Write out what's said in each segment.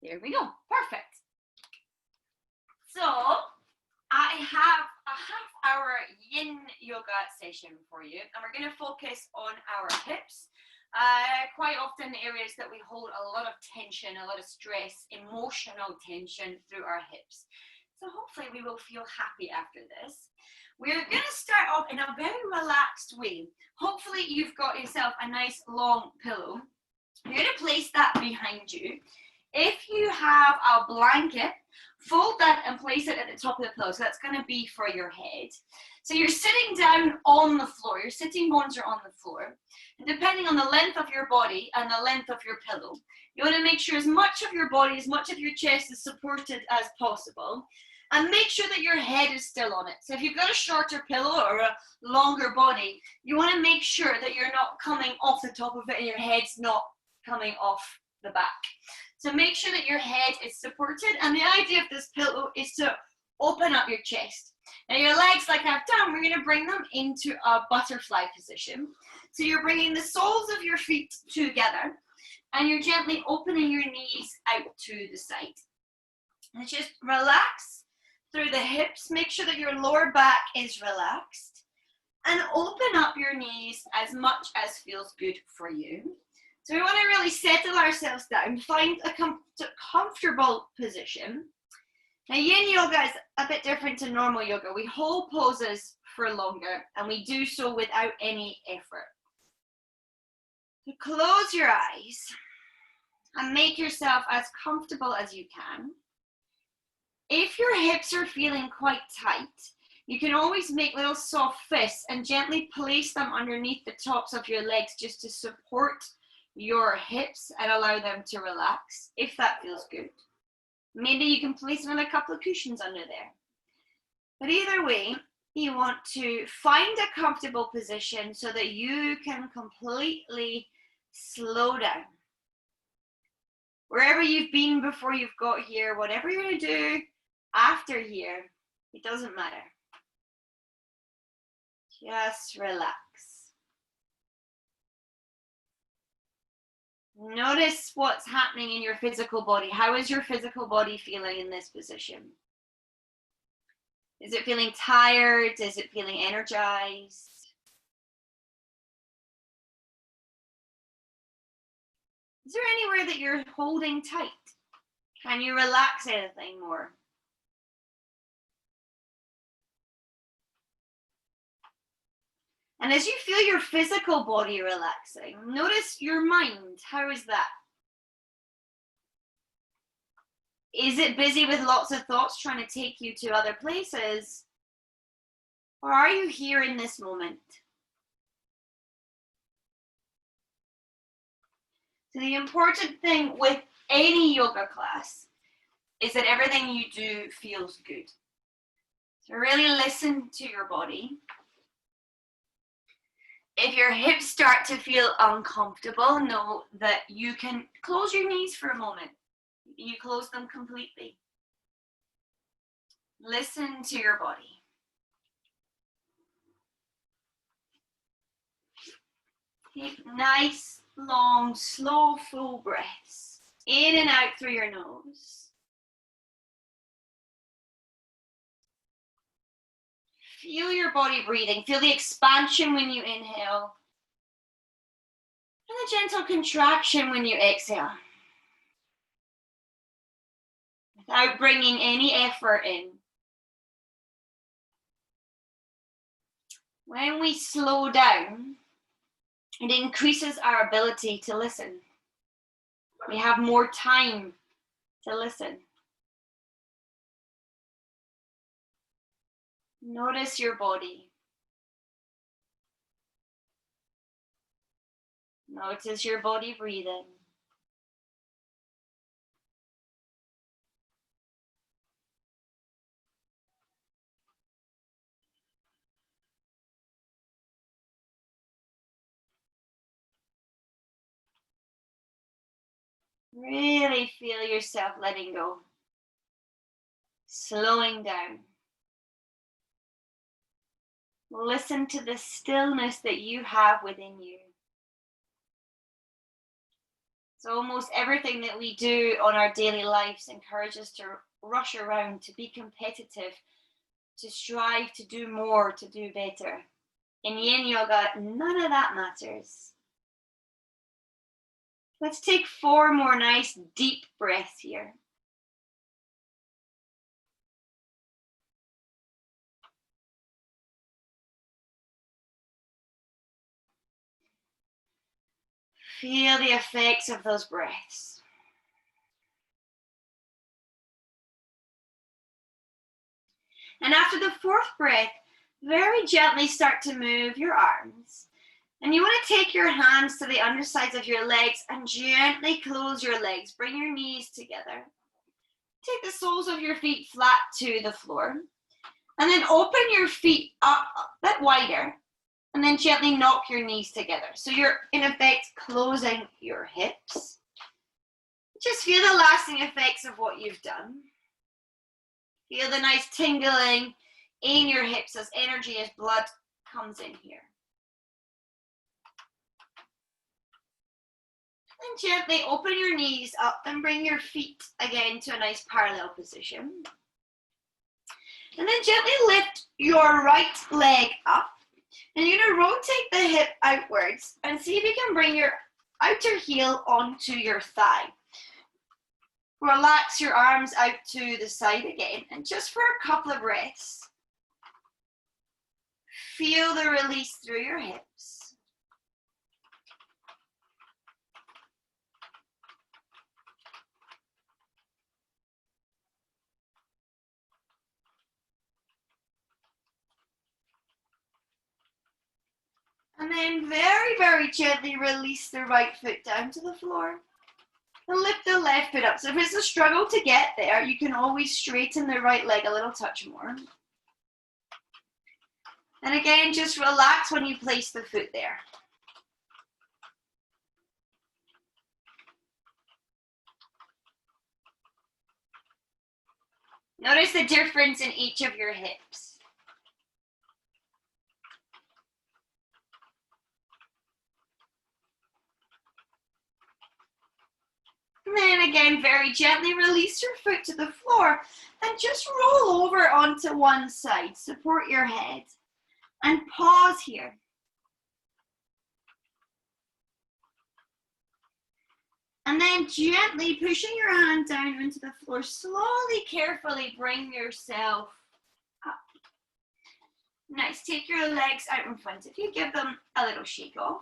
There we go. Perfect. So I have a half-hour Yin Yoga session for you, and we're going to focus on our hips. Quite often areas that we hold a lot of tension, a lot of stress, emotional tension through our hips. So hopefully we will feel happy after this. We're going to start off in a very relaxed way. Hopefully you've got yourself a nice long pillow. You're going to place that behind you. If you have a blanket, fold that and place it at the top of the pillow. So that's going to be for your head. So you're sitting down on the floor. Your sitting bones are on the floor. And depending on the length of your body and the length of your pillow, you want to make sure as much of your body, as much of your chest is supported as possible. And make sure that your head is still on it. So if you've got a shorter pillow or a longer body, you want to make sure that you're not coming off the top of it and your head's not coming off the back. So make sure that your head is supported, and the idea of this pillow is to open up your chest. Now your legs, like I've done, we're going to bring them into a butterfly position. So you're bringing the soles of your feet together, and you're gently opening your knees out to the side. And just relax through the hips. Make sure that your lower back is relaxed, and open up your knees as much as feels good for you. So we want to really settle ourselves down, find a comfortable position. Now Yin Yoga is a bit different to normal yoga. We hold poses for longer, and we do so without any effort. So close your eyes and make yourself as comfortable as you can. If your hips are feeling quite tight, you can always make little soft fists and gently place them underneath the tops of your legs just to support your hips and allow them to relax, if that feels good. Maybe you can place another couple of cushions under there. But either way, you want to find a comfortable position so that you can completely slow down. Wherever you've been before you've got here, whatever you're going to do after here, it doesn't matter. Just relax. Notice what's happening in your physical body. How is your physical body feeling in this position? Is it feeling tired? Is it feeling energized? Is there anywhere that you're holding tight? Can you relax anything more? And as you feel your physical body relaxing, notice your mind. How is that? Is it busy with lots of thoughts trying to take you to other places? Or are you here in this moment? So the important thing with any yoga class is that everything you do feels good. So really listen to your body. If your hips start to feel uncomfortable, know that you can close your knees for a moment. You close them completely. Listen to your body. Take nice, long, slow, full breaths in and out through your nose. Feel your body breathing. Feel the expansion when you inhale. And the gentle contraction when you exhale. Without bringing any effort in. When we slow down, it increases our ability to listen. We have more time to listen. Notice your body. Notice your body breathing. Really feel yourself letting go. Slowing down. Listen to the stillness that you have within you. So almost everything that we do on our daily lives encourages us to rush around, to be competitive, to strive to do more, to do better. In Yin Yoga, none of that matters. Let's take 4 more nice deep breaths here. Feel the effects of those breaths. And after the 4th breath, very gently start to move your arms. And you want to take your hands to the undersides of your legs and gently close your legs. Bring your knees together. Take the soles of your feet flat to the floor. And then open your feet up a bit wider. And then gently knock your knees together. So you're, in effect, closing your hips. Just feel the lasting effects of what you've done. Feel the nice tingling in your hips as energy, as blood comes in here. And gently open your knees up and bring your feet again to a nice parallel position. And then gently lift your right leg up. And you're going to rotate the hip outwards and see if you can bring your outer heel onto your thigh. Relax your arms out to the side again. And just for a couple of breaths, feel the release through your hips. And then very, very gently release the right foot down to the floor. And lift the left foot up. So if it's a struggle to get there, you can always straighten the right leg a little touch more. And again, just relax when you place the foot there. Notice the difference in each of your hips. And then again, very gently release your foot to the floor and just roll over onto one side. Support your head and pause here. And then gently pushing your hand down into the floor, slowly, carefully bring yourself up. Nice, take your legs out in front of you, give them a little shake off.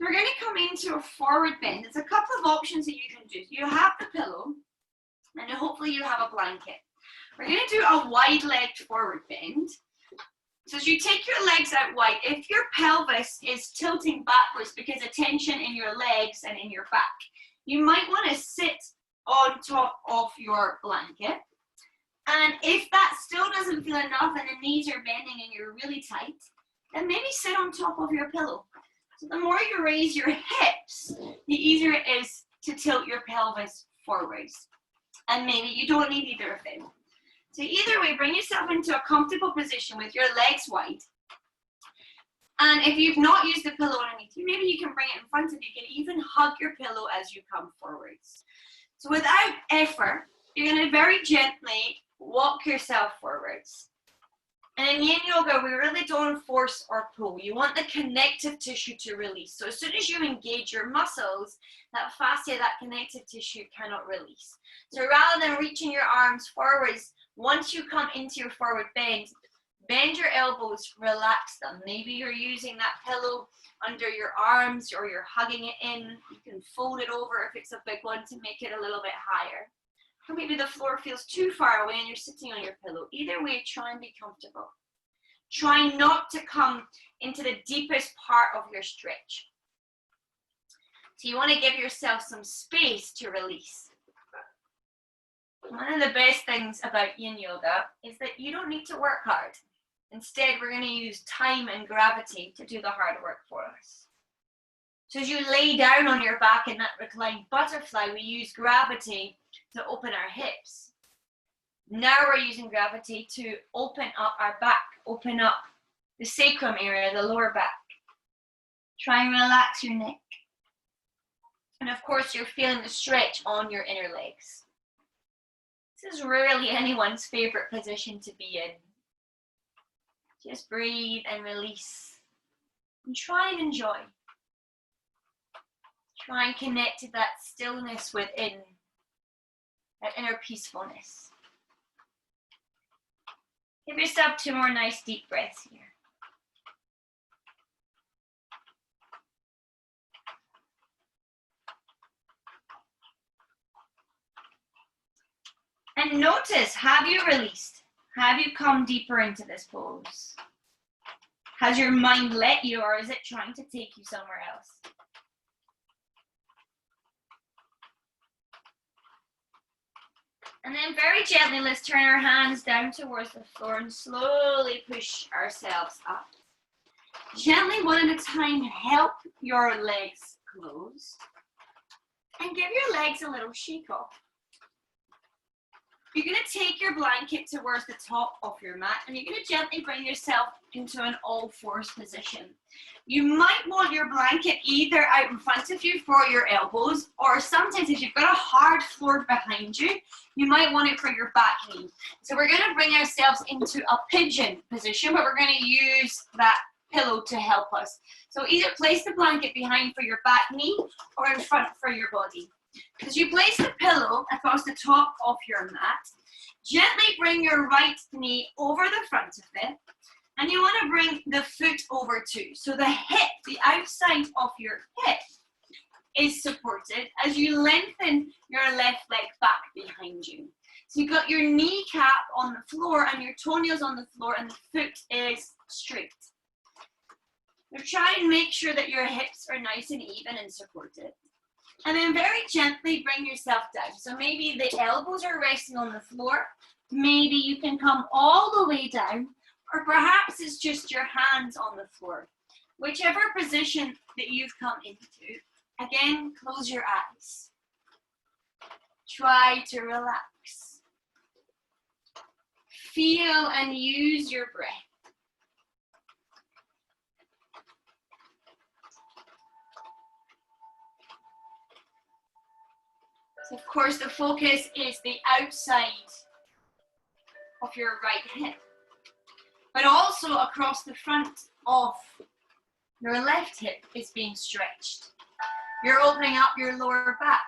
We're going to come into a forward bend. There's a couple of options that you can do. You have the pillow, and hopefully you have a blanket. We're going to do a wide-legged forward bend. So as you take your legs out wide, if your pelvis is tilting backwards because of tension in your legs and in your back, you might want to sit on top of your blanket. And if that still doesn't feel enough and the knees are bending and you're really tight, then maybe sit on top of your pillow. So the more you raise your hips, the easier it is to tilt your pelvis forwards. And maybe you don't need either of them. So either way, bring yourself into a comfortable position with your legs wide. And if you've not used the pillow underneath you, maybe you can bring it in front of you. You can even hug your pillow as you come forwards. So without effort, you're going to very gently walk yourself forwards. And in Yin Yoga, we really don't force or pull. You want the connective tissue to release. So as soon as you engage your muscles, that fascia, that connective tissue cannot release. So rather than reaching your arms forwards, once you come into your forward bend your elbows, relax them. Maybe you're using that pillow under your arms or you're hugging it in. You can fold it over if it's a big one to make it a little bit higher. Or maybe the floor feels too far away and you're sitting on your pillow. Either way, try and be comfortable. Try not to come into the deepest part of your stretch. So you want to give yourself some space to release. One of the best things about Yin Yoga is that you don't need to work hard. Instead, we're going to use time and gravity to do the hard work for us. So as you lay down on your back in that reclined butterfly, we use gravity to open our hips. Now we're using gravity to open up our back, open up the sacrum area, the lower back. Try and relax your neck. And of course, you're feeling the stretch on your inner legs. This is rarely anyone's favorite position to be in. Just breathe and release. And try and enjoy. Try and connect to that stillness within, that inner peacefulness. Give yourself 2 more nice deep breaths here. And notice, have you released? Have you come deeper into this pose? Has your mind let you, or is it trying to take you somewhere else? And then very gently, let's turn our hands down towards the floor and slowly push ourselves up. Gently, one at a time, help your legs close. And give your legs a little shake off. You're going to take your blanket towards the top of your mat and you're going to gently bring yourself into an all-fours position. You might want your blanket either out in front of you for your elbows, or sometimes if you've got a hard floor behind you, you might want it for your back knee. So we're going to bring ourselves into a pigeon position, but we're going to use that pillow to help us. So either place the blanket behind for your back knee or in front for your body. As you place the pillow across the top of your mat, gently bring your right knee over the front of it, and you want to bring the foot over too. So the hip, the outside of your hip, is supported as you lengthen your left leg back behind you. So you've got your kneecap on the floor and your toenails on the floor, and the foot is straight. Now try and make sure that your hips are nice and even and supported. And then very gently bring yourself down. So maybe the elbows are resting on the floor. Maybe you can come all the way down, or perhaps it's just your hands on the floor. Whichever position that you've come into, again, close your eyes. Try to relax. Feel and use your breath. So of course, the focus is the outside of your right hip, but also across the front of your left hip is being stretched. You're opening up your lower back.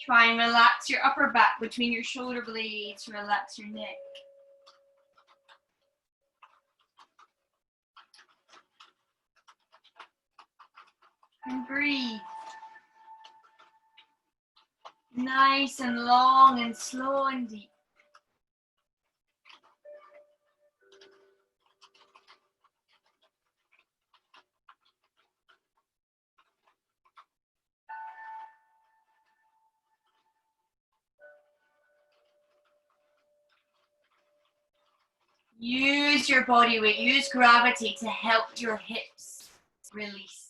Try and relax your upper back between your shoulder blades, relax your neck. And breathe. Nice and long and slow and deep. Use your body weight, use gravity to help your hips release.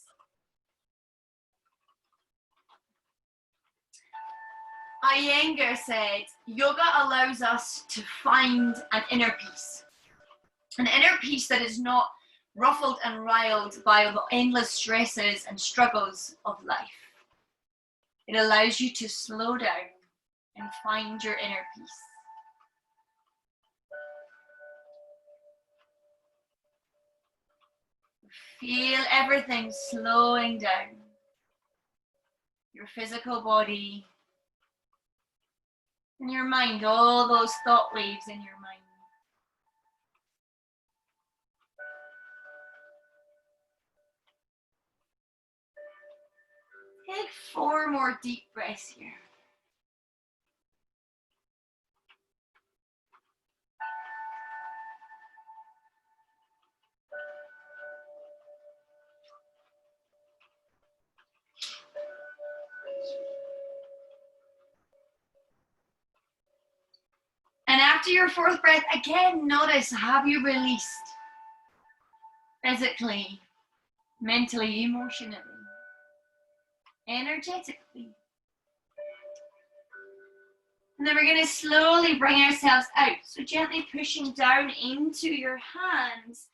Iyengar said, yoga allows us to find an inner peace. An inner peace that is not ruffled and riled by the endless stresses and struggles of life. It allows you to slow down and find your inner peace. Feel everything slowing down. Your physical body and your mind, all those thought waves in your mind. Take 4 more deep breaths here. And after your 4th breath, again, notice, have you released physically, mentally, emotionally, energetically? And then we're going to slowly bring ourselves out. So gently pushing down into your hands.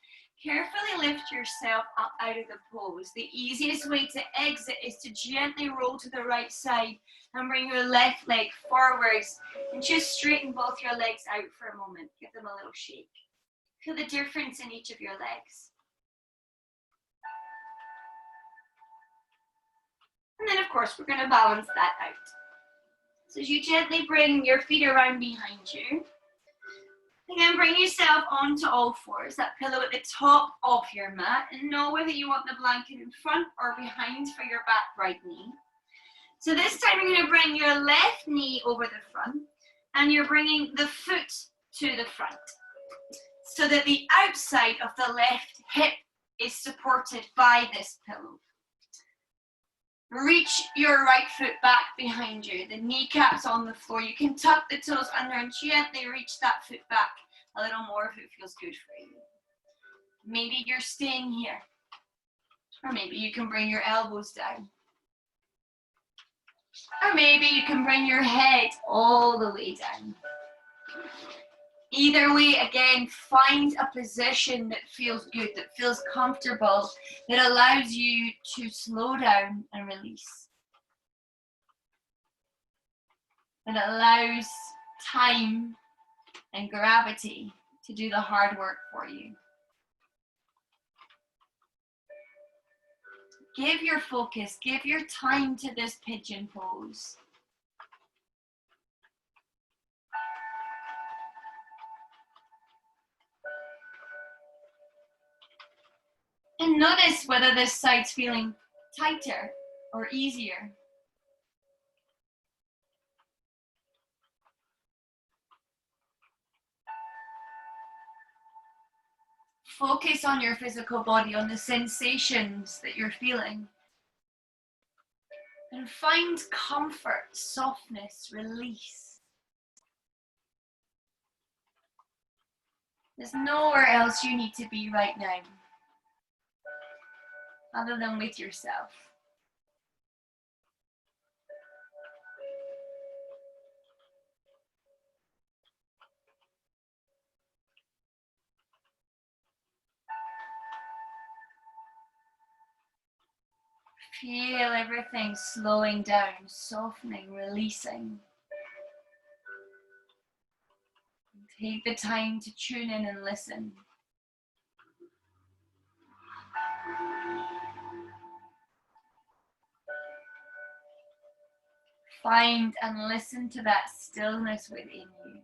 Carefully lift yourself up out of the pose. The easiest way to exit is to gently roll to the right side and bring your left leg forwards and just straighten both your legs out for a moment. Give them a little shake. Feel the difference in each of your legs. And then of course we're going to balance that out. So as you gently bring your feet around behind you, again, bring yourself onto all fours, that pillow at the top of your mat, and know whether you want the blanket in front or behind for your back right knee. So this time you're going to bring your left knee over the front, and you're bringing the foot to the front, so that the outside of the left hip is supported by this pillow. Reach your right foot back behind you, the kneecaps on the floor. You can tuck the toes under and gently reach that foot back a little more if it feels good for you. Maybe you're staying here, or maybe you can bring your elbows down. Or maybe you can bring your head all the way down. Either way, again, find a position that feels good, that feels comfortable, that allows you to slow down and release. That allows time and gravity to do the hard work for you. Give your focus, give your time to this pigeon pose. And notice whether this side's feeling tighter or easier. Focus on your physical body, on the sensations that you're feeling. And find comfort, softness, release. There's nowhere else you need to be right now, other than with yourself. Feel everything slowing down, softening, releasing. Take the time to tune in and listen. Find and listen to that stillness within you.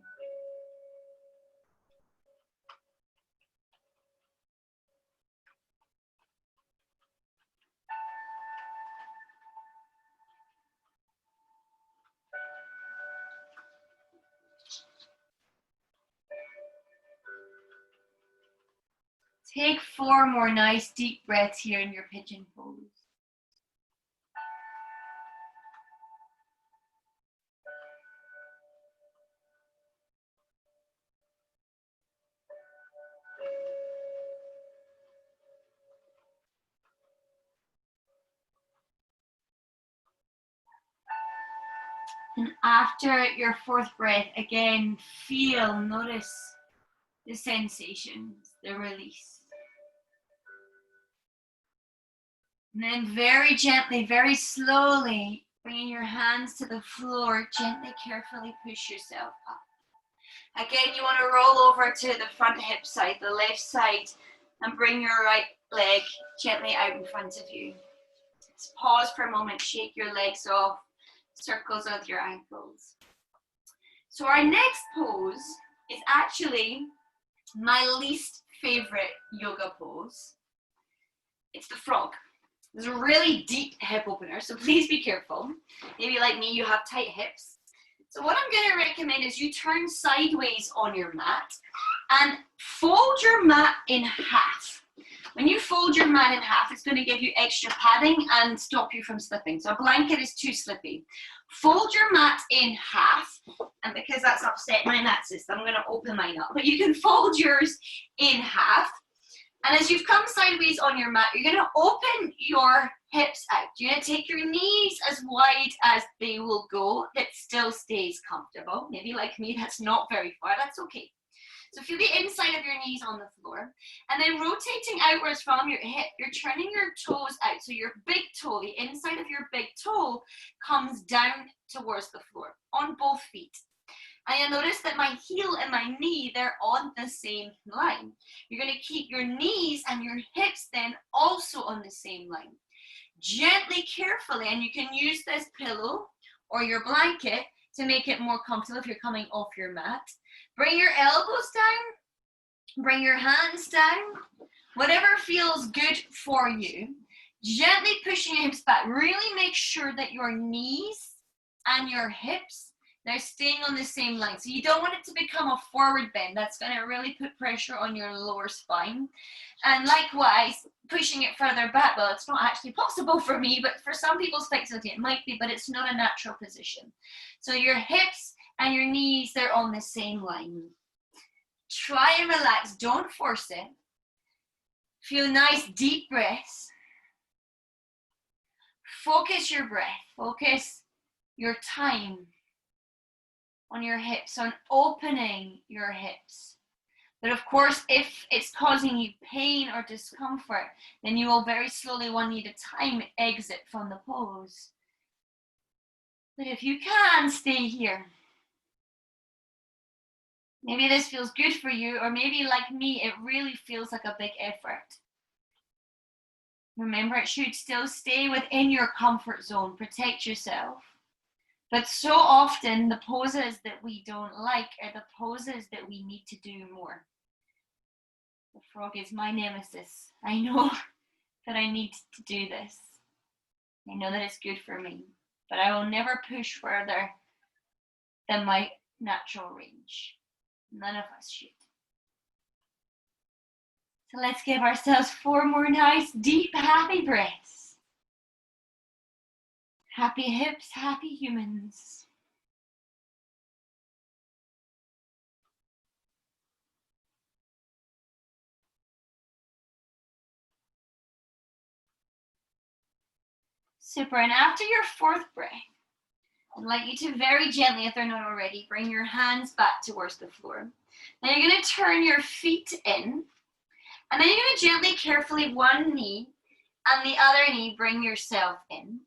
Take 4 more nice deep breaths here in your pigeon pose. And after your 4th breath, again, feel, notice the sensations, the release. And then very gently, very slowly, bringing your hands to the floor, gently, carefully push yourself up. Again, you want to roll over to the front hip side, the left side, and bring your right leg gently out in front of you. Just pause for a moment, shake your legs off, circles with your ankles. So our next pose is actually my least favorite yoga pose. It's the frog. There's a really deep hip opener, so please be careful. Maybe like me, you have tight hips. So what I'm going to recommend is you turn sideways on your mat and fold your mat in half. When you fold your mat in half, it's going to give you extra padding and stop you from slipping. So a blanket is too slippy. Fold your mat in half, and because that's upset my mat system, I'm going to open mine up. But you can fold yours in half. And as you've come sideways on your mat, you're going to open your hips out. You're going to take your knees as wide as they will go. That still stays comfortable. Maybe like me, that's not very far. That's okay. So feel the inside of your knees on the floor, and then rotating outwards from your hip, you're turning your toes out. So your big toe, the inside of your big toe comes down towards the floor on both feet. And you'll notice that my heel and my knee, they're on the same line. You're going to keep your knees and your hips then also on the same line. Gently, carefully, and you can use this pillow or your blanket to make it more comfortable if you're coming off your mat. Bring your elbows down, bring your hands down, whatever feels good for you. Gently pushing your hips back. Really make sure that your knees and your hips, they're staying on the same line. So you don't want it to become a forward bend. That's going to really put pressure on your lower spine. And likewise, pushing it further back. Well, it's not actually possible for me, but for some people's flexibility, it might be, but it's not a natural position. So your hips and your knees, they're on the same line. Try and relax. Don't force it. Feel nice, deep breaths. Focus your breath. Focus your time on your hips, on opening your hips. But of course, if it's causing you pain or discomfort, then you will very slowly, one need a time, exit from the pose. But if you can, stay here. Maybe this feels good for you, or maybe like me, it really feels like a big effort. Remember, it should still stay within your comfort zone. Protect yourself. But so often, the poses that we don't like are the poses that we need to do more. The frog is my nemesis. I know that I need to do this. I know that it's good for me, but I will never push further than my natural range. None of us should. So let's give ourselves 4 more nice, deep, happy breaths. Happy hips, happy humans. Super. And after your 4th breath, I'd like you to very gently, if they're not already, bring your hands back towards the floor. Now you're going to turn your feet in, and then you're going to gently, carefully, one knee and the other knee, bring yourself in.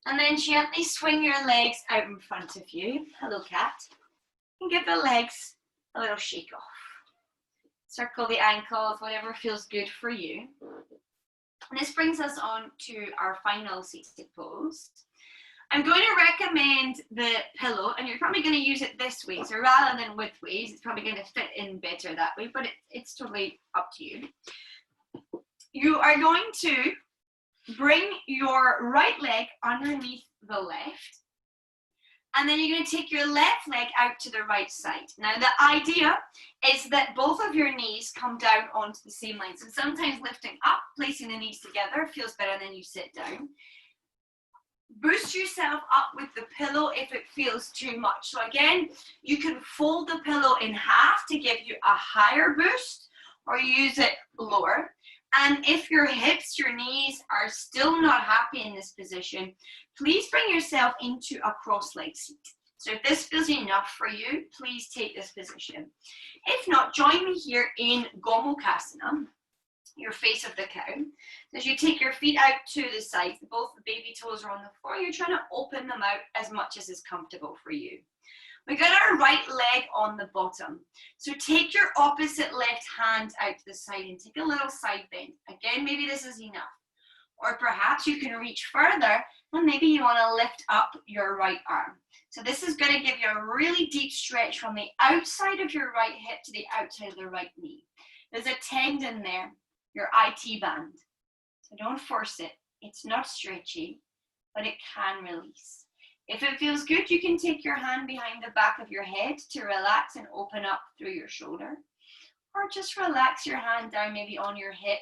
And then gently swing your legs out in front of you. Hello, cat. And give the legs a little shake off. Circle the ankles, whatever feels good for you. And this brings us on to our final seated pose. I'm going to recommend the pillow, and you're probably going to use it this way. So rather than widthways, it's probably going to fit in better that way, but it's totally up to you. You are going to bring your right leg underneath the left, and then you're going to take your left leg out to the right side. Now the idea is that both of your knees come down onto the same line. So sometimes lifting up, placing the knees together feels better than you sit down. Boost yourself up with the pillow if it feels too much. So again, you can fold the pillow in half to give you a higher boost, or use it lower. And if your hips, your knees are still not happy in this position, please bring yourself into a cross-legged seat. So if this feels enough for you, please take this position. If not, join me here in Gomukhasana, your face of the cow. So as you take your feet out to the sides, both the baby toes are on the floor, you're trying to open them out as much as is comfortable for you. We got our right leg on the bottom. So take your opposite left hand out to the side and take a little side bend. Again, maybe this is enough. Or perhaps you can reach further and maybe you want to lift up your right arm. So this is going to give you a really deep stretch from the outside of your right hip to the outside of the right knee. There's a tendon there, your IT band. So don't force it. It's not stretchy, but it can release. If it feels good, you can take your hand behind the back of your head to relax and open up through your shoulder. Or just relax your hand down maybe on your hip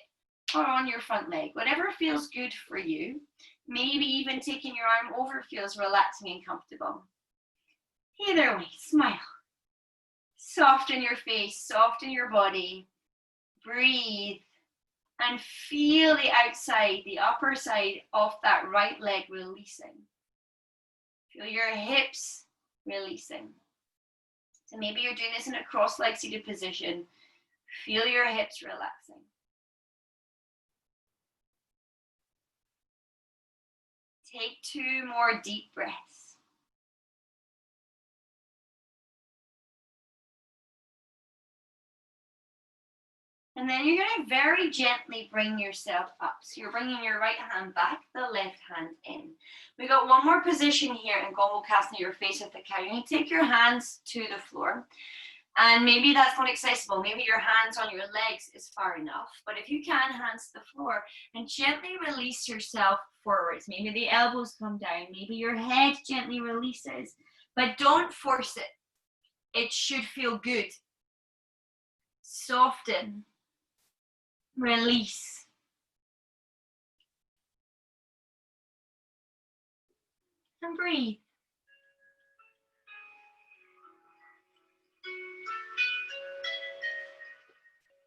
or on your front leg. Whatever feels good for you. Maybe even taking your arm over feels relaxing and comfortable. Either way, smile. Soften your face, soften your body. Breathe. And feel the outside, the upper side of that right leg releasing. Feel your hips releasing. So maybe you're doing this in a cross-legged seated position. Feel your hips relaxing. Take 2 more deep breaths. And then you're going to very gently bring yourself up. So you're bringing your right hand back, the left hand in. We got one more position here in Gomukhasana, your face with the cow. You need to take your hands to the floor. And maybe that's not accessible. Maybe your hands on your legs is far enough. But if you can, hands to the floor and gently release yourself forwards. Maybe the elbows come down. Maybe your head gently releases. But don't force it. It should feel good. Soften. Release. And breathe.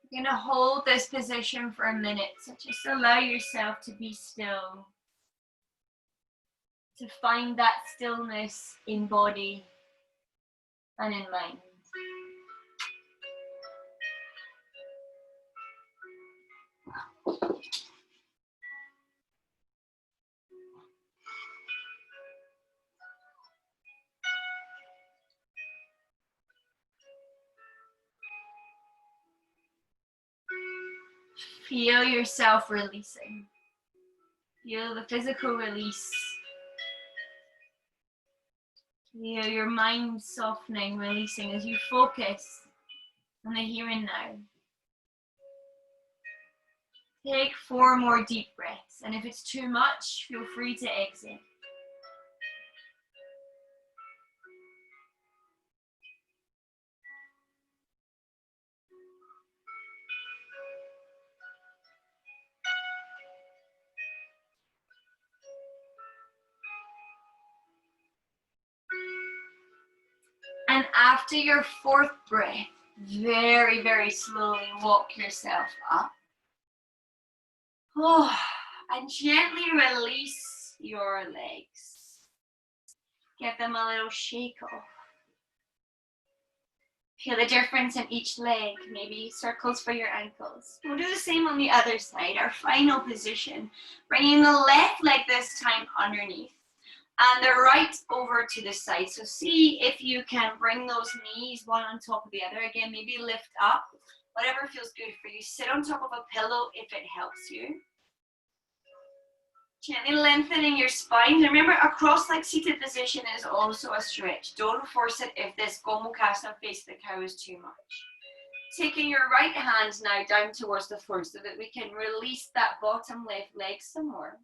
You're going to hold this position for a minute. So just allow yourself to be still. To find that stillness in body and in mind. Feel yourself releasing. Feel the physical release. Feel your mind softening, releasing as you focus on the here and now. Take 4 more deep breaths, and if it's too much, feel free to exit. And after your 4th breath, very, very slowly walk yourself up. Oh, and gently release your legs. Give them a little shake off. Feel the difference in each leg, maybe circles for your ankles. We'll do the same on the other side, our final position. Bringing the left leg this time underneath and the right over to the side. So see if you can bring those knees one on top of the other. Again, maybe lift up, whatever feels good for you. Sit on top of a pillow if it helps you. Gently lengthening your spine. Remember, a cross-legged seated position is also a stretch. Don't force it if this Gomukhasana face the cow is too much. Taking your right hand now down towards the floor so that we can release that bottom left leg some more.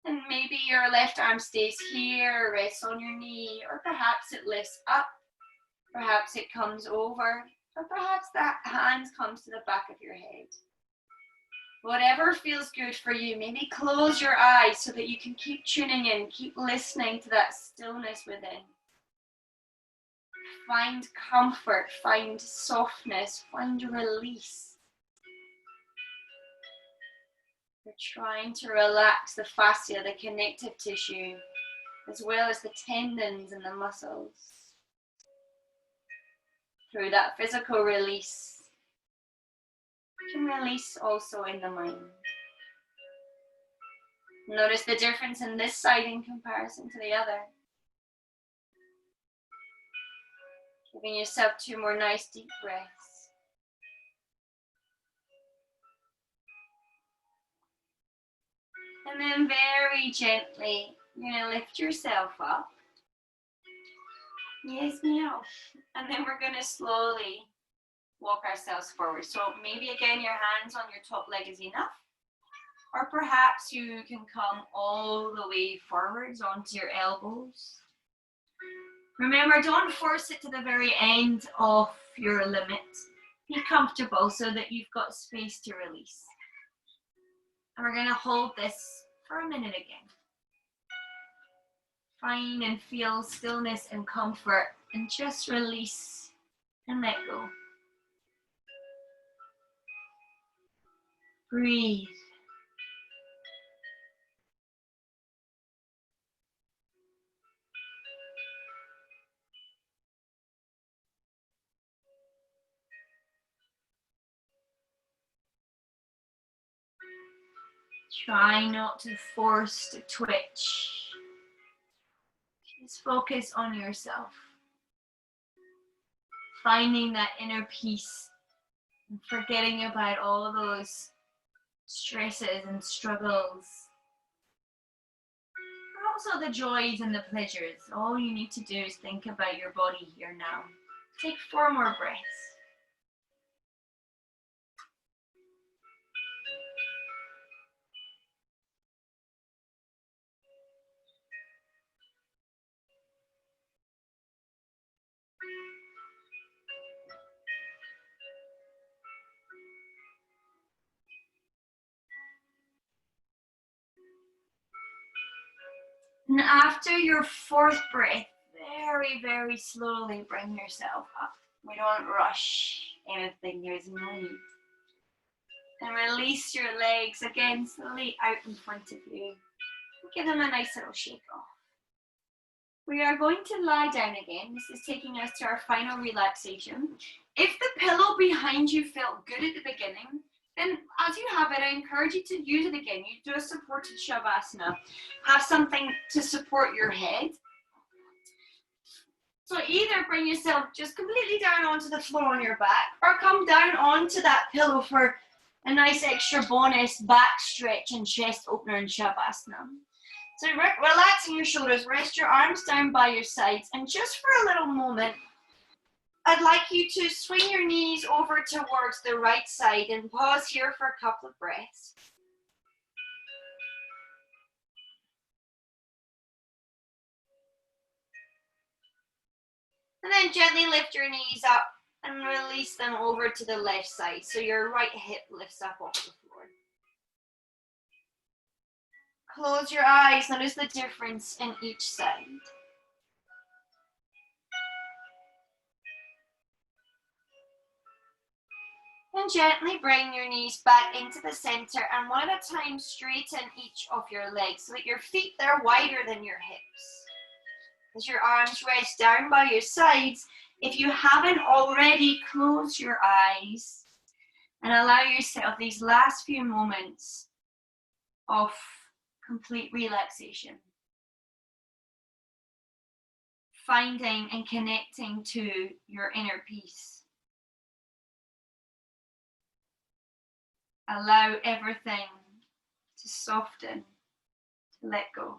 And maybe your left arm stays here, rests on your knee, or perhaps it lifts up, perhaps it comes over, or perhaps that hand comes to the back of your head. Whatever feels good for you, maybe close your eyes so that you can keep tuning in, keep listening to that stillness within. Find comfort, find softness, find release. We're trying to relax the fascia, the connective tissue, as well as the tendons and the muscles. Through that physical release, you can release also in the mind. Notice the difference in this side in comparison to the other. Giving yourself 2 more nice deep breaths. And then very gently, you're going to lift yourself up. Yes, meow. And then we're going to slowly walk ourselves forward. So maybe again your hands on your top leg is enough. Or perhaps you can come all the way forwards onto your elbows. Remember, don't force it to the very end of your limit. Be comfortable so that you've got space to release. And we're going to hold this for a minute again. Find and feel stillness and comfort and just release and let go. Breathe. Try not to force the twitch. Just focus on yourself. Finding that inner peace and forgetting about all those stresses and struggles. And also the joys and the pleasures. All you need to do is think about your body here now. Take 4 more breaths. And after your 4th breath, very, very slowly bring yourself up. We don't rush anything, there's no need. And release your legs again slowly out in front of you. Give them a nice little shake off. We are going to lie down again. This is taking us to our final relaxation. If the pillow behind you felt good at the beginning, then as you have it, I encourage you to use it again. You do a supported Shavasana. Have something to support your head. So either bring yourself just completely down onto the floor on your back, or come down onto that pillow for a nice extra bonus back stretch and chest opener in Shavasana. So relaxing your shoulders, rest your arms down by your sides, and just for a little moment, I'd like you to swing your knees over towards the right side and pause here for a couple of breaths. And then gently lift your knees up and release them over to the left side. So your right hip lifts up off the floor. Close your eyes. Notice the difference in each side. And gently bring your knees back into the center, and one at a time straighten each of your legs so that your feet are wider than your hips. As your arms rest down by your sides, if you haven't already, close your eyes and allow yourself these last few moments of complete relaxation. Finding and connecting to your inner peace. Allow everything to soften, to let go.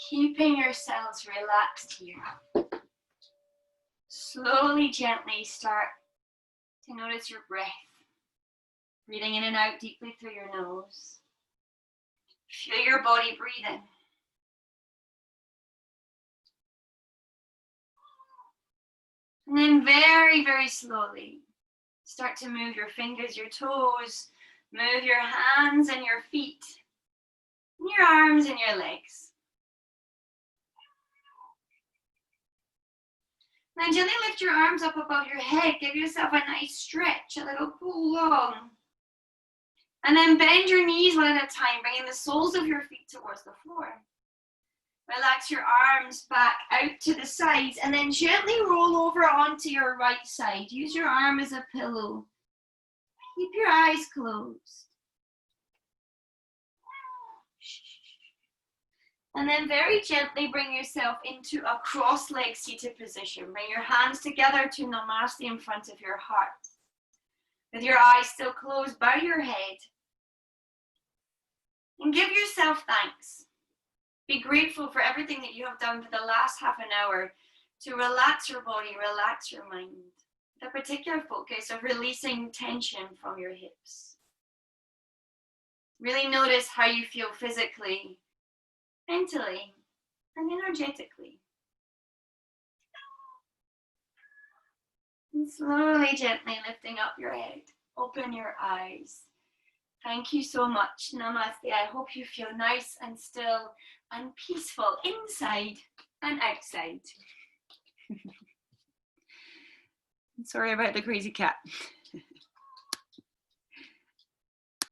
Keeping yourselves relaxed here. Slowly, gently start to notice your breath. Breathing in and out deeply through your nose. Feel your body breathing. And then very, very slowly, start to move your fingers, your toes, move your hands and your feet, and your arms and your legs. Then gently lift your arms up above your head. Give yourself a nice stretch, a little pull long. And then bend your knees one at a time, bringing the soles of your feet towards the floor. Relax your arms back out to the sides and then gently roll over onto your right side. Use your arm as a pillow. Keep your eyes closed. And then very gently bring yourself into a cross-legged seated position. Bring your hands together to Namaste in front of your heart. With your eyes still closed, bow your head. And give yourself thanks. Be grateful for everything that you have done for the last half an hour to relax your body, relax your mind. The particular focus of releasing tension from your hips. Really notice how you feel physically, mentally, and energetically. And slowly, gently lifting up your head. Open your eyes. Thank you so much. Namaste. I hope you feel nice and still and peaceful inside and outside. Sorry about the crazy cat.